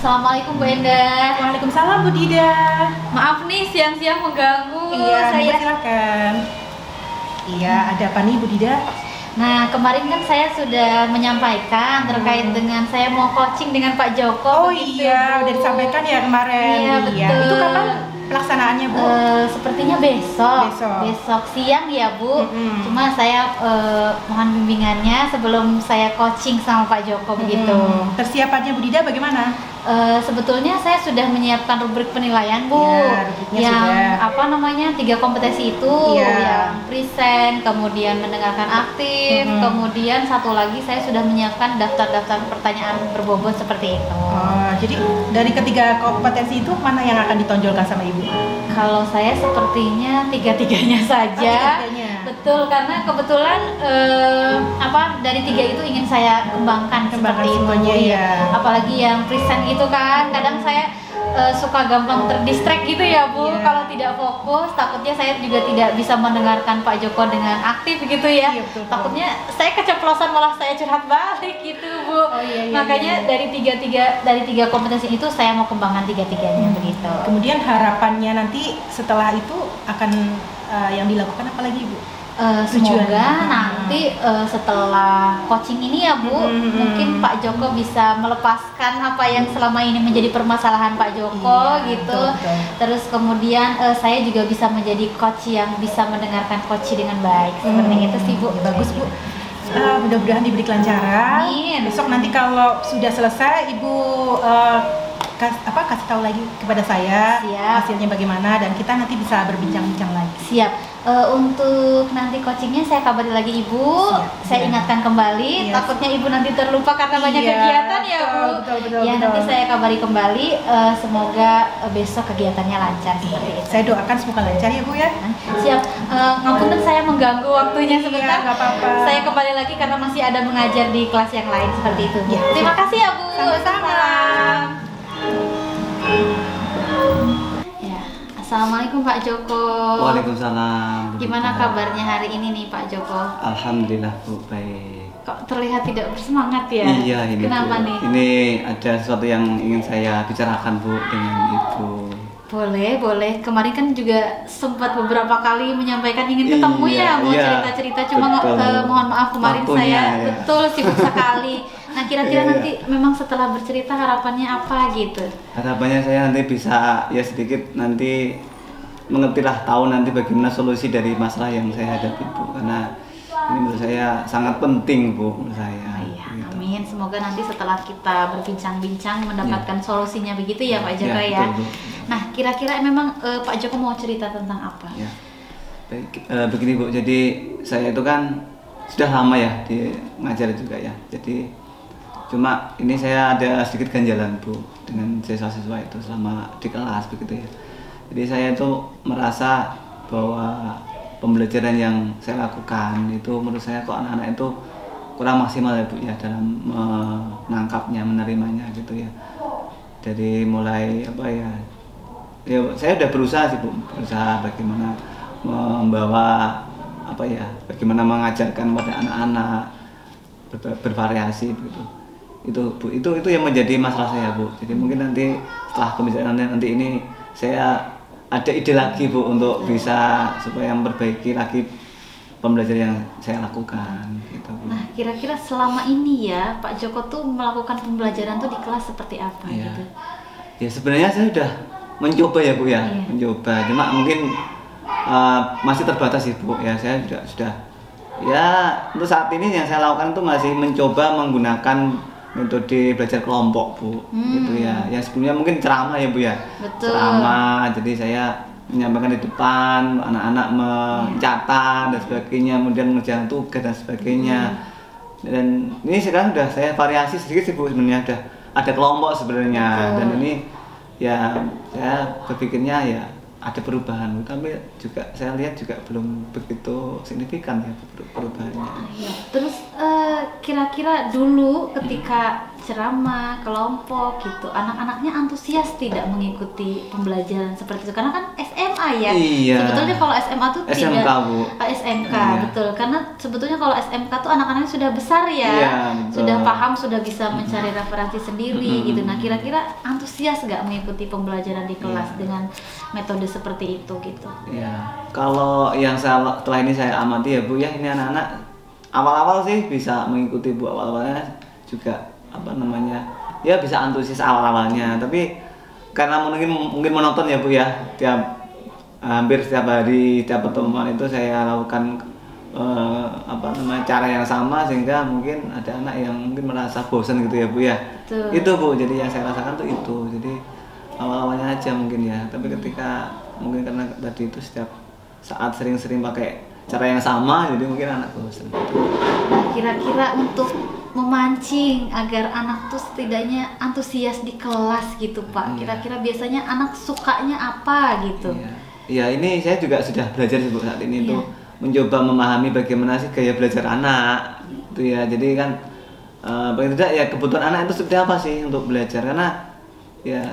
Assalamualaikum Bu Endah. Waalaikumsalam Bu Dida. Maaf nih siang-siang mengganggu. Iya, saya silakan. Iya, ada apa nih Bu Dida? Nah, kemarin kan saya sudah menyampaikan terkait dengan saya mau coaching dengan Pak Joko. Oh iya, udah disampaikan ya kemarin. Iya, betul. Itu kapan pelaksanaannya Bu? Sepertinya besok. Besok Siang ya Bu. Cuma saya mohon bimbingannya sebelum saya coaching sama Pak Joko begitu. Persiapannya Bu Dida bagaimana? Sebetulnya saya sudah menyiapkan rubrik penilaian Bu, ya, yang sudah. apa namanya 3 kompetensi itu, yang present, kemudian mendengarkan aktif, kemudian satu lagi saya sudah menyiapkan daftar-daftar pertanyaan berbobot seperti itu. Jadi dari ketiga kompetensi itu mana yang akan ditonjolkan sama Ibu? Kalau saya sepertinya tiga-tiganya saja. Betul, karena kebetulan dari 3 itu ingin saya kembangkan seperti semuanya, itu. Ya. Apalagi yang present itu kan kadang saya suka gampang terdistract gitu ya Bu. Kalau tidak fokus takutnya saya juga tidak bisa mendengarkan Pak Joko dengan aktif gitu ya. Betul. Takutnya saya keceplosan malah saya curhat balik gitu Bu. Makanya dari tiga kompetensi itu saya mau kembangkan tiga-tiganya begitu. Kemudian harapannya nanti setelah itu akan yang dilakukan apa lagi Bu? Semoga nanti setelah coaching ini ya Bu, mungkin Pak Joko bisa melepaskan apa yang selama ini menjadi permasalahan Pak Joko gitu. Betul. Terus kemudian saya juga bisa menjadi coach yang bisa mendengarkan coach dengan baik. Seperti itu sih Bu. Bagus Bu. Mudah-mudahan diberi kelancaran. Amin. Besok nanti kalau sudah selesai Ibu kasih tahu lagi kepada saya. Siap. Hasilnya bagaimana dan kita nanti bisa berbincang-bincang lagi. Siap. Untuk nanti coachingnya saya kabari lagi Ibu. Saya ingatkan kembali. Takutnya Ibu nanti terlupa karena banyak kegiatan ya Bu. Betul. Nanti saya kabari kembali. Semoga besok kegiatannya lancar seperti itu. Saya doakan semoga lancar ya Bu ya. Siap. Ngapunten saya mengganggu waktunya sebentar. Nggak apa-apa. Saya kembali lagi karena masih ada mengajar di kelas yang lain seperti itu Bu. Terima kasih ya Bu. Sama-sama. Assalamualaikum Pak Joko. Waalaikumsalam. Gimana kabarnya hari ini nih Pak Joko? Alhamdulillah Bu, baik. Kok terlihat tidak bersemangat ya? Iya ini Kenapa Bu? nih? Ini ada sesuatu yang ingin saya bicarakan Bu dengan Ibu. Boleh. Kemarin kan juga sempat beberapa kali menyampaikan ingin ketemu mau cerita-cerita. Cuma mohon maaf kemarin saya betul sibuk sekali. Nah kira-kira nanti memang setelah bercerita harapannya apa gitu? Harapannya saya nanti bisa ya sedikit nanti mengertilah, tahu nanti bagaimana solusi dari masalah yang saya hadapi Bu, karena ini menurut saya sangat penting Bu menurut saya. Iya, gitu. Amin. Semoga nanti setelah kita berbincang-bincang mendapatkan solusinya begitu ya Pak Joko ya. Betul, Bu. Nah kira-kira memang Pak Joko mau cerita tentang apa? Ya. Baik, begini Bu, jadi saya itu kan sudah lama ya di ngajar juga ya. Jadi cuma ini saya ada sedikit ganjalan Bu dengan siswa-siswa itu selama di kelas begitu ya. Jadi saya itu merasa bahwa pembelajaran yang saya lakukan itu menurut saya kok anak-anak itu kurang maksimal ya Bu ya dalam menangkapnya, menerimanya gitu ya. Dari mulai saya udah berusaha sih Bu, berusaha bagaimana membawa bagaimana mengajarkan pada anak-anak bervariasi begitu. Itu Bu, itu yang menjadi masalah saya Bu. Jadi mungkin nanti setelah pembicaraan nanti ini saya ada ide lagi Bu untuk bisa supaya memperbaiki lagi pembelajaran yang saya lakukan gitu Bu. Nah kira-kira selama ini ya Pak Joko tuh melakukan pembelajaran tuh di kelas seperti apa gitu? Ya sebenarnya saya sudah mencoba ya Bu ya, mencoba. Cuma mungkin masih terbatas sih Bu ya. Saya sudah ya untuk saat ini yang saya lakukan itu masih mencoba menggunakan metode belajar kelompok Bu, gitu ya. Yang sebelumnya mungkin ceramah ya Bu ya. Betul. Ceramah, jadi saya menyampaikan di depan, anak-anak mencatat dan sebagainya, kemudian mengerjakan tugas dan sebagainya. Dan ini sekarang sudah saya variasi sedikit sih Bu sebenarnya, ada kelompok sebenarnya. Betul. Dan ini ya saya berpikirnya ya ada perubahan, tapi juga saya lihat juga belum begitu signifikan ya perubahannya. Ya. Terus kira-kira dulu ketika ceramah kelompok gitu, anak-anaknya antusias tidak mengikuti pembelajaran seperti itu? Karena kan SMA ya. Iya. Sebetulnya kalau SMA tuh SMK, tidak. Bu. SMK, Iya. betul. Karena sebetulnya kalau SMK tuh anak-anaknya sudah besar ya, Iya, betul. sudah paham, sudah bisa mencari referensi sendiri gitu. Nah, kira-kira antusias nggak mengikuti pembelajaran di kelas dengan metode seperti itu gitu? Ya, kalau yang setelah ini saya amati ya Bu ya, ini anak-anak awal-awal sih bisa mengikuti Bu, awal-awalnya juga ya bisa antusias awal-awalnya, tapi karena mungkin menonton ya Bu ya, hampir setiap hari, setiap pertemuan itu saya lakukan cara yang sama, sehingga mungkin ada anak yang mungkin merasa bosan gitu ya Bu ya. Betul. Itu Bu, jadi yang saya rasakan tuh itu, jadi awal-awalnya aja mungkin ya, tapi ketika mungkin karena tadi itu setiap saat sering-sering pakai cara yang sama, jadi mungkin anak bosan. Nah, kira-kira untuk memancing agar anak tuh setidaknya antusias di kelas gitu Pak, kira-kira biasanya anak sukanya apa gitu? Iya, ini saya juga sudah belajar sih Bu saat ini tuh mencoba memahami bagaimana sih gaya belajar anak itu ya. Jadi kan paling tidak ya kebutuhan anak itu seperti apa sih untuk belajar, karena ya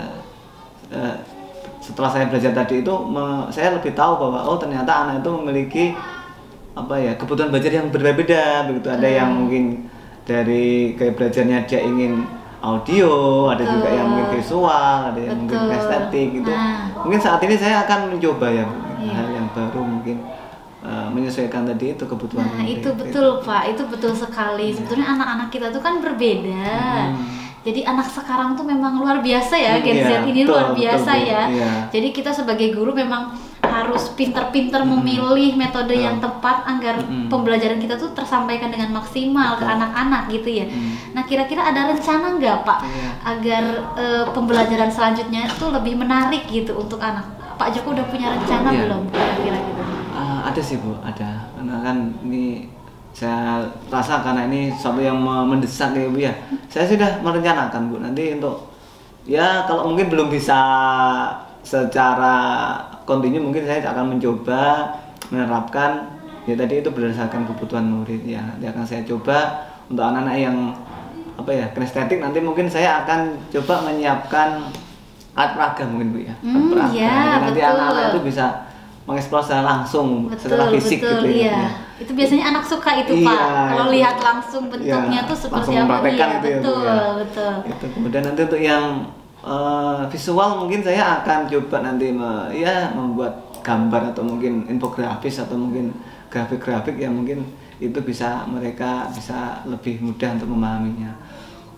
setelah saya belajar tadi itu saya lebih tahu bahwa ternyata anak itu memiliki kebutuhan belajar yang berbeda-beda begitu. Ada yang mungkin dari gaya belajarnya dia ingin audio, ada juga yang mungkin visual, ada yang mungkin estetik gitu. Mungkin saat ini saya akan mencoba ya hal yang baru, mungkin menyesuaikan tadi itu kebutuhan. Nah, itu betul Pak, itu betul sekali. Sebetulnya anak-anak kita tuh kan berbeda. Jadi anak sekarang tuh memang luar biasa ya, Gen Z ini luar biasa ya. Jadi kita sebagai guru memang harus pinter-pinter memilih metode yang tepat agar pembelajaran kita tuh tersampaikan dengan maksimal ke anak-anak gitu ya. Nah, kira-kira ada rencana nggak Pak agar pembelajaran selanjutnya tuh lebih menarik gitu untuk anak? Pak Joko udah punya rencana belum kira-kira gitu? Ada sih Bu, ada. Karena kan ini saya rasa karena ini sesuatu yang mendesak ya Bu ya. Saya sudah merencanakan Bu, nanti untuk ya kalau mungkin belum bisa secara kontinu, mungkin saya akan mencoba menerapkan ya tadi itu berdasarkan kebutuhan murid ya. Nanti akan saya coba untuk anak-anak yang kinestetik, nanti mungkin saya akan coba menyiapkan alat peraga mungkin Bu ya. Nanti anak-anak itu bisa mengeksplor secara langsung, secara fisik gitu ya. Itu biasanya anak suka itu Pak. Kalau lihat langsung bentuknya tuh seperti apa ya. Betul. Itu kemudian nanti untuk yang visual mungkin saya akan coba nanti membuat gambar atau mungkin infografis atau mungkin grafik-grafik yang mungkin itu mereka bisa lebih mudah untuk memahaminya.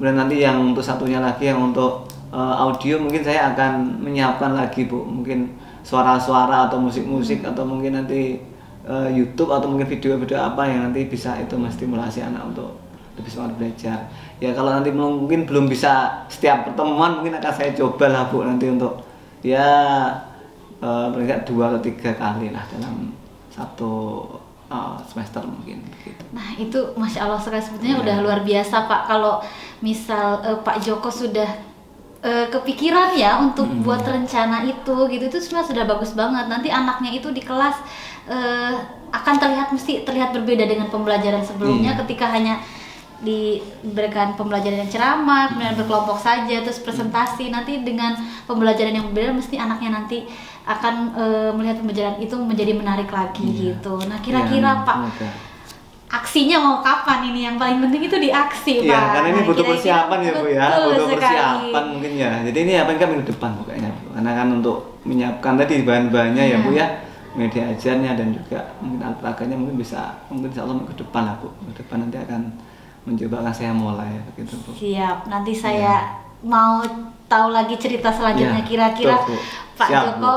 Kemudian nanti yang untuk satunya lagi yang untuk audio, mungkin saya akan menyiapkan lagi Bu, mungkin suara-suara atau musik-musik atau mungkin nanti YouTube atau mungkin video-video apa yang nanti bisa itu menstimulasi anak untuk lebih semangat belajar. Ya kalau nanti mungkin belum bisa setiap pertemuan, mungkin akan saya coba lah Bu nanti untuk paling 2 atau 3 kali lah dalam satu semester mungkin gitu. Nah itu Masya Allah sekali, sebetulnya udah luar biasa Pak. Kalau misal Pak Joko sudah kepikiran ya untuk buat rencana itu sebenarnya sudah bagus banget. Nanti anaknya itu di kelas akan terlihat berbeda dengan pembelajaran sebelumnya ketika hanya diberikan pembelajaran yang ceramah, kemudian berkelompok saja, terus presentasi. Nanti dengan pembelajaran yang berbeda, mesti anaknya nanti akan melihat pembelajaran itu menjadi menarik lagi gitu. Nah kira-kira Pak, aksinya mau kapan ini? Yang paling penting itu di aksi Pak. Iya, karena ini butuh persiapan ya Bu ya, butuh sekali. persiapan mungkin ya. Jadi ini apa kan minggu depan Bu kayaknya Bu. Karena kan untuk menyiapkan tadi bahan-bahannya ya Bu ya, media ajarnya dan juga mungkin alat peraganya mungkin insya Allah minggu depan lah Bu. Minggu depan nanti akan mencoba, akan saya mulai begitu Bu. Siap, nanti saya mau tahu lagi cerita selanjutnya. Kira-kira Pak Joko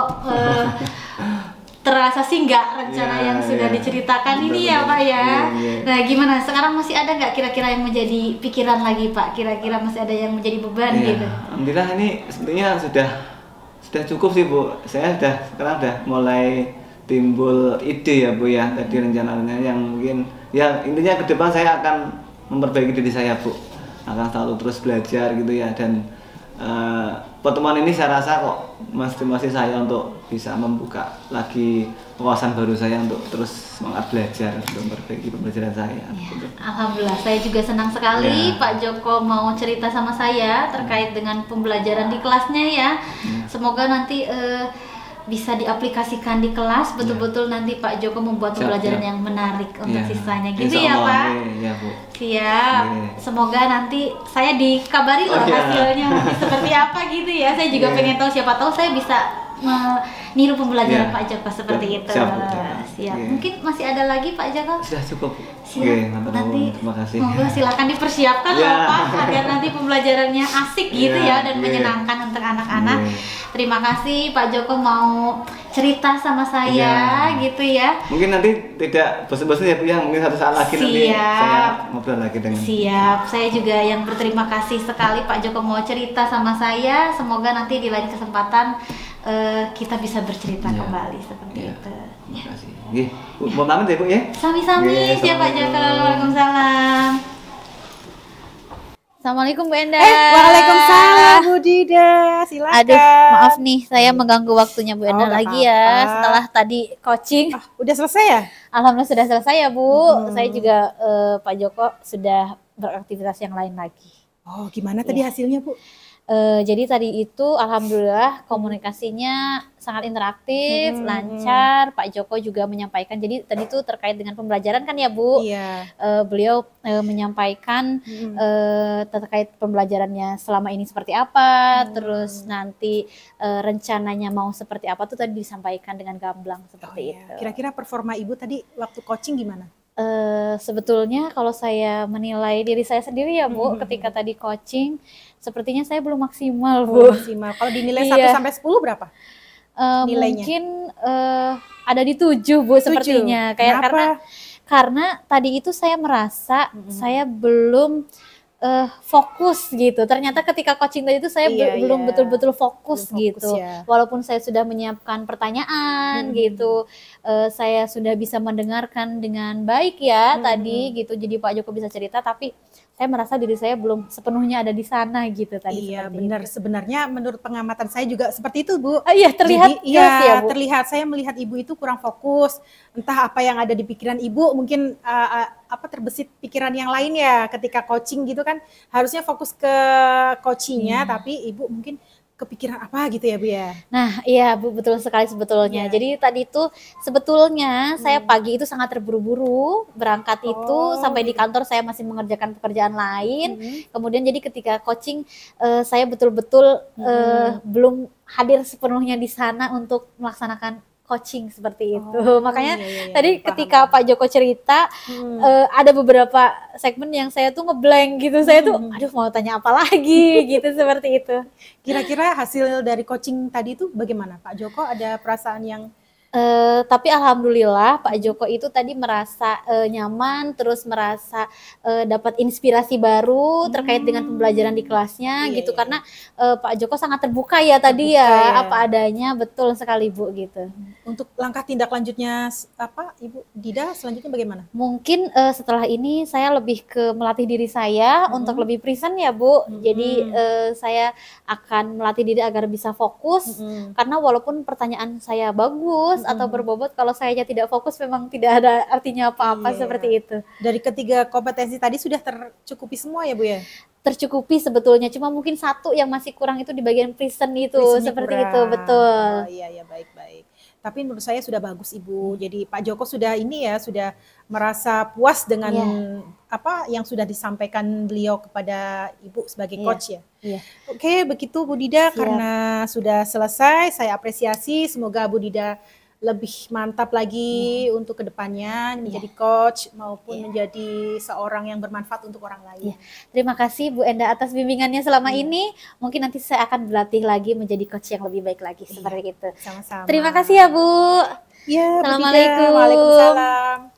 terasa sih nggak rencana yang sudah diceritakan ini ya Pak ya. Nah gimana sekarang, masih ada nggak kira-kira yang menjadi pikiran lagi Pak? Kira-kira masih ada yang menjadi beban gitu? Alhamdulillah ini sebenarnya sudah cukup sih Bu. Saya sekarang udah mulai timbul ide ya Bu ya, tadi rencananya yang mungkin ya intinya ke depan saya akan memperbaiki diri saya Bu. akan selalu terus belajar gitu ya. Dan pertemuan ini saya rasa kok motivasi saya untuk bisa membuka lagi wawasan baru saya untuk terus semangat belajar untuk memperbaiki pembelajaran saya. Gitu. Alhamdulillah, saya juga senang sekali Pak Joko mau cerita sama saya terkait dengan pembelajaran di kelasnya ya. Semoga nanti bisa diaplikasikan di kelas, betul-betul nanti Pak Joko membuat pembelajaran yang menarik untuk sisanya gitu ya Pak. Ya, Bu. Siap. Semoga nanti saya dikabari loh hasilnya seperti apa gitu ya. Saya juga pengen tahu, siapa tahu saya bisa meniru pembelajaran Pak Joko seperti itu. Siap. Mungkin masih ada lagi Pak Joko? Sudah cukup. Siap. Nanti terima kasih. Monggo silakan dipersiapkan loh Pak agar nanti pembelajarannya asik gitu ya dan menyenangkan untuk anak-anak. Terima kasih Pak Joko mau cerita sama saya gitu ya. Mungkin nanti tidak bosan-bosan ya Bu ya, mungkin satu saat lagi nanti saya ngobrol lagi dengan. Siap, saya juga yang berterima kasih sekali Pak Joko mau cerita sama saya. Semoga nanti di lain kesempatan kita bisa bercerita kembali seperti itu. Terima kasih. Bu, mau pamit ya Bu ya? Sami-sami, siap Pak Joko. Waalaikumsalam. Assalamualaikum Bu Enda. Waalaikumsalam Bu Dida, silakan. Aduh, maaf nih saya mengganggu waktunya Bu Enda lagi ya. Setelah tadi coaching. Udah selesai ya? Alhamdulillah sudah selesai ya Bu. Saya juga Pak Joko sudah beraktivitas yang lain lagi. Oh, gimana tadi hasilnya Bu? Jadi tadi itu alhamdulillah komunikasinya sangat interaktif, lancar. Pak Joko juga menyampaikan. Jadi tadi itu terkait dengan pembelajaran kan ya Bu. Iya. Beliau menyampaikan terkait pembelajarannya selama ini seperti apa, terus nanti rencananya mau seperti apa tuh tadi disampaikan dengan gamblang seperti itu. Kira-kira performa Ibu tadi waktu coaching gimana? Sebetulnya kalau saya menilai diri saya sendiri ya Bu, ketika tadi coaching sepertinya saya belum maksimal Bu. Maksimal. Kalau dinilai 1 sampai 10 berapa? Nilainya? Mungkin ada di 7 Bu 7. Sepertinya. Karena tadi itu saya merasa saya belum fokus gitu. Ternyata ketika coaching tadi itu saya belum betul-betul fokus gitu. Walaupun saya sudah menyiapkan pertanyaan gitu, saya sudah bisa mendengarkan dengan baik ya tadi gitu. Jadi Pak Joko bisa cerita, tapi saya merasa diri saya belum sepenuhnya ada di sana gitu tadi. Iya benar. Sebenarnya menurut pengamatan saya juga seperti itu Bu. Iya terlihat. Jadi, ya Bu. Terlihat saya melihat Ibu itu kurang fokus. Entah apa yang ada di pikiran Ibu, mungkin terbesit pikiran yang lain ya ketika coaching gitu kan. Harusnya fokus ke coachingnya, tapi Ibu mungkin kepikiran apa gitu ya Bu ya. Nah iya Bu, betul sekali sebetulnya. Jadi tadi itu sebetulnya saya pagi itu sangat terburu-buru berangkat itu sampai di kantor saya masih mengerjakan pekerjaan lain. Kemudian jadi ketika coaching saya betul-betul belum hadir sepenuhnya di sana untuk melaksanakan coaching seperti itu. Makanya tadi ketika Pak Joko cerita ada beberapa segmen yang saya tuh ngeblank gitu. Saya tuh aduh mau tanya apa lagi gitu seperti itu. Kira-kira hasil dari coaching tadi itu bagaimana Pak Joko? Ada perasaan yang tapi alhamdulillah Pak Joko itu tadi merasa nyaman, terus merasa dapat inspirasi baru terkait dengan pembelajaran di kelasnya gitu. Karena Pak Joko sangat terbuka ya tadi apa adanya, betul sekali Bu gitu. Untuk langkah tindak lanjutnya apa Ibu Dida selanjutnya bagaimana? Mungkin setelah ini saya lebih ke melatih diri saya untuk lebih present ya Bu. Jadi saya akan melatih diri agar bisa fokus karena walaupun pertanyaan saya bagus atau berbobot, kalau saya tidak fokus memang tidak ada artinya apa-apa seperti itu. Dari ketiga kompetensi tadi sudah tercukupi semua ya Bu ya? Tercukupi sebetulnya, cuma mungkin satu yang masih kurang itu di bagian present itu, seperti itu, betul. Oh iya baik-baik. Tapi menurut saya sudah bagus Ibu. Jadi Pak Joko sudah sudah merasa puas dengan apa yang sudah disampaikan beliau kepada Ibu sebagai coach ya. Oke, begitu Bu Dida. Karena sudah selesai, saya apresiasi. Semoga Bu Dida lebih mantap lagi untuk kedepannya menjadi coach maupun menjadi seorang yang bermanfaat untuk orang lain. Terima kasih Bu Enda atas bimbingannya selama ini. Mungkin nanti saya akan berlatih lagi menjadi coach yang lebih baik lagi seperti itu. Sama-sama. Terima kasih ya Bu. Ya, Assalamualaikum. Waalaikumsalam.